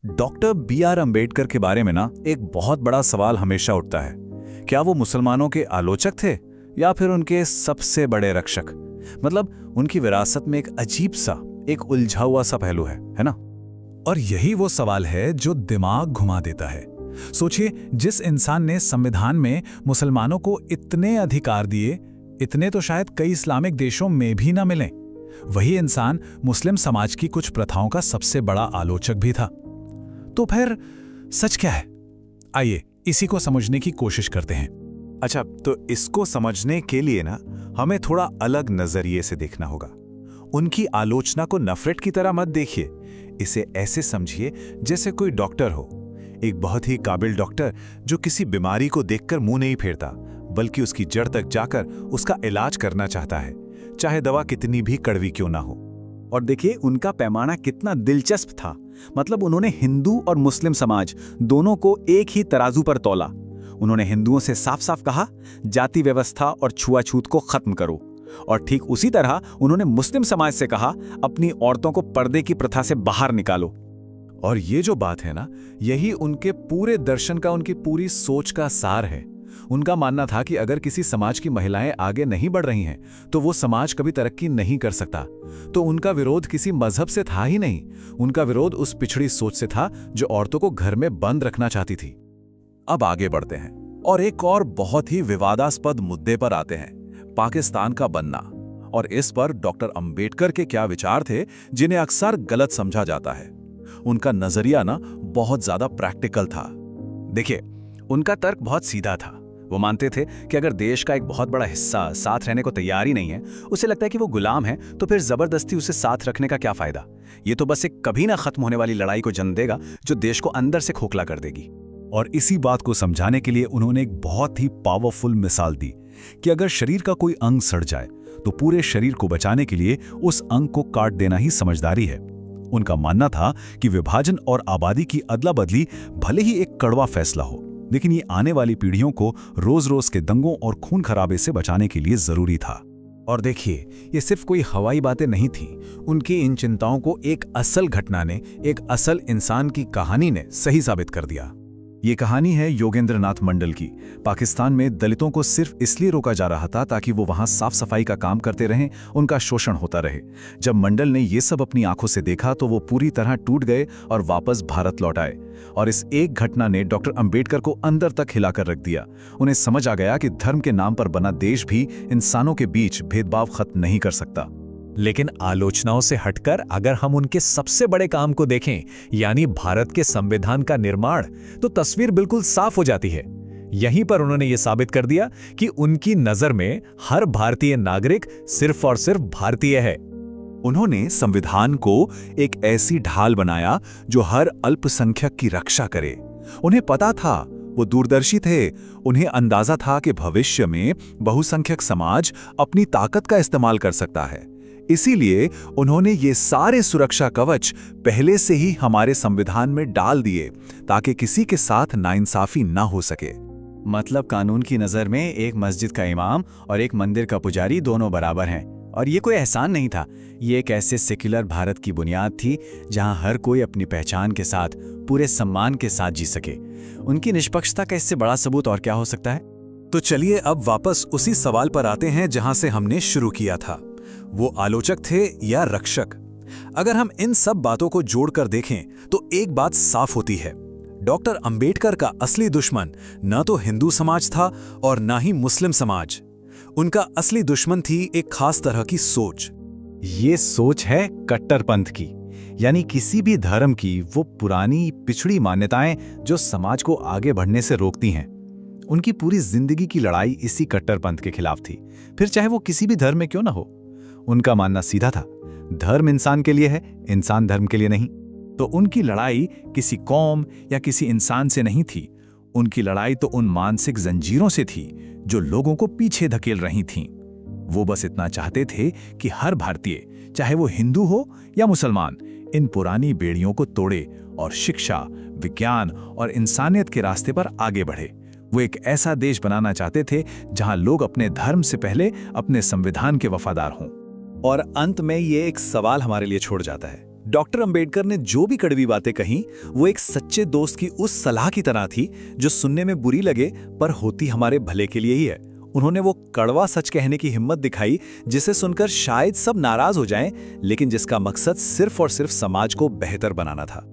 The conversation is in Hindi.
Doctor B R. अंबेडकर के बारे में ना एक बहुत बड़ा सवाल हमेशा उठता है। क्या वो मुसलमानों के आलोचक थे या फिर उनके सबसे बड़े रक्षक? मतलब उनकी विरासत में एक अजीब सा, एक उलझा हुआ सा पहलू है ना? और यही वो सवाल है जो दिमाग घुमा देता है। सोचिए, जिस इंसान ने संविधान में मुसलमानों को इतने अधिकार दिए, इतने तो शायद कई इस्लामिक देशों में भी ना मिले, वही इंसान मुस्लिम समाज की कुछ प्रथाओं का सबसे बड़ा आलोचक भी था। तो फिर सच क्या है? आइए इसी को समझने की कोशिश करते हैं। अच्छा, तो इसको समझने के लिए ना हमें थोड़ा अलग नजरिए से देखना होगा। उनकी आलोचना को नफरत की तरह मत देखिए, इसे ऐसे समझिए जैसे कोई डॉक्टर हो, एक बहुत ही काबिल डॉक्टर जो किसी बीमारी को देखकर मुंह नहीं फेरता, बल्कि उसकी जड़ तक जाकर उसका इलाज करना चाहता है, चाहे दवा कितनी भी कड़वी क्यों ना हो। और देखिए उनका पैमाना कितना दिलचस्प था। मतलब उन्होंने हिंदू और मुस्लिम समाज दोनों को एक ही तराजू पर तौला। उन्होंने हिंदुओं से साफ साफ कहा, जाति व्यवस्था और छुआछूत को खत्म करो, और ठीक उसी तरह उन्होंने मुस्लिम समाज से कहा, अपनी औरतों को पर्दे की प्रथा से बाहर निकालो। और ये जो बात है ना, यही उनके पूरे दर्शन का, उनकी पूरी सोच का सार है। उनका मानना था कि अगर किसी समाज की महिलाएं आगे नहीं बढ़ रही हैं, तो वो समाज कभी तरक्की नहीं कर सकता। तो उनका विरोध किसी मजहब से था ही नहीं, उनका विरोध उस पिछड़ी सोच से था जो औरतों को घर में बंद रखना चाहती थी। अब आगे बढ़ते हैं और एक और बहुत ही विवादास्पद मुद्दे पर आते हैं, पाकिस्तान का बनना। और इस पर डॉक्टर अंबेडकर के क्या विचार थे जिन्हें अक्सर गलत समझा जाता है। उनका नजरिया ना बहुत ज्यादा प्रैक्टिकल था। देखिए, उनका तर्क बहुत सीधा था। वो मानते थे कि अगर देश का एक बहुत बड़ा हिस्सा साथ रहने को तैयार ही नहीं है, उसे लगता है कि वो गुलाम है, तो फिर जबरदस्ती उसे साथ रखने का क्या फायदा? ये तो बस एक कभी ना खत्म होने वाली लड़ाई को जन्म देगा जो देश को अंदर से खोखला कर देगी। और इसी बात को समझाने के लिए उन्होंने एक बहुत ही पावरफुल मिसाल दी कि अगर शरीर का कोई अंग सड़ जाए तो पूरे शरीर को बचाने के लिए उस अंग को काट देना ही समझदारी है। उनका मानना था कि विभाजन और आबादी की अदला बदली भले ही एक कड़वा फैसला हो, लेकिन ये आने वाली पीढ़ियों को रोज रोज के दंगों और खून खराबे से बचाने के लिए जरूरी था। और देखिए, ये सिर्फ कोई हवाई बातें नहीं थीं। उनकी इन चिंताओं को एक असल घटना ने, एक असल इंसान की कहानी ने सही साबित कर दिया। ये कहानी है योगेंद्र नाथ मंडल की। पाकिस्तान में दलितों को सिर्फ इसलिए रोका जा रहा था ताकि वो वहां साफ सफाई का काम करते रहें, उनका शोषण होता रहे। जब मंडल ने ये सब अपनी आंखों से देखा तो वो पूरी तरह टूट गए और वापस भारत लौट आए। और इस एक घटना ने डॉक्टर अंबेडकर को अंदर तक हिलाकर रख दिया। उन्हें समझ आ गया कि धर्म के नाम पर बना देश भी इंसानों के बीच भेदभाव खत्म नहीं कर सकता। लेकिन आलोचनाओं से हटकर अगर हम उनके सबसे बड़े काम को देखें, यानी भारत के संविधान का निर्माण, तो तस्वीर बिल्कुल साफ हो जाती है। यहीं पर उन्होंने ये साबित कर दिया कि उनकी नजर में हर भारतीय नागरिक सिर्फ और सिर्फ भारतीय है। उन्होंने संविधान को एक ऐसी ढाल बनाया जो हर अल्पसंख्यक की रक्षा करे। उन्हें पता था, वो दूरदर्शी थे, उन्हें अंदाजा था कि भविष्य में बहुसंख्यक समाज अपनी ताकत का इस्तेमाल कर सकता है। इसीलिए उन्होंने ये सारे सुरक्षा कवच पहले से ही हमारे संविधान में डाल दिए ताकि किसी के साथ नाइंसाफी ना हो सके। मतलब कानून की नज़र में एक मस्जिद का इमाम और एक मंदिर का पुजारी दोनों बराबर हैं। और ये कोई एहसान नहीं था, ये एक ऐसे सेक्युलर भारत की बुनियाद थी जहां हर कोई अपनी पहचान के साथ, पूरे सम्मान के साथ जी सके। उनकी निष्पक्षता का इससे बड़ा सबूत और क्या हो सकता है? तो चलिए अब वापस उसी सवाल पर आते हैं जहां से हमने शुरू किया था। वो आलोचक थे या रक्षक? अगर हम इन सब बातों को जोड़कर देखें तो एक बात साफ होती है, डॉक्टर अंबेडकर का असली दुश्मन न तो हिंदू समाज था और न ही मुस्लिम समाज। उनका असली दुश्मन थी एक खास तरह की सोच। ये सोच है कट्टरपंथ की, यानी किसी भी धर्म की वो पुरानी पिछड़ी मान्यताएं जो समाज को आगे बढ़ने से रोकती हैं। उनकी पूरी जिंदगी की लड़ाई इसी कट्टरपंथ के खिलाफ थी, फिर चाहे वो किसी भी धर्म में क्यों ना हो। उनका मानना सीधा था, धर्म इंसान के लिए है, इंसान धर्म के लिए नहीं। तो उनकी लड़ाई किसी कौम या किसी इंसान से नहीं थी, उनकी लड़ाई तो उन मानसिक जंजीरों से थी जो लोगों को पीछे धकेल रही थीं। वो बस इतना चाहते थे कि हर भारतीय, चाहे वो हिंदू हो या मुसलमान, इन पुरानी बेड़ियों को तोड़े और शिक्षा, विज्ञान और इंसानियत के रास्ते पर आगे बढ़े। वो एक ऐसा देश बनाना चाहते थे जहां लोग अपने धर्म से पहले अपने संविधान के वफादार हों। और अंत में ये एक सवाल हमारे लिए छोड़ जाता है, डॉक्टर अंबेडकर ने जो भी कड़वी बातें कहीं वो एक सच्चे दोस्त की उस सलाह की तरह थी जो सुनने में बुरी लगे पर होती हमारे भले के लिए ही है। उन्होंने वो कड़वा सच कहने की हिम्मत दिखाई जिसे सुनकर शायद सब नाराज हो जाएं, लेकिन जिसका मकसद सिर्फ और सिर्फ समाज को बेहतर बनाना था।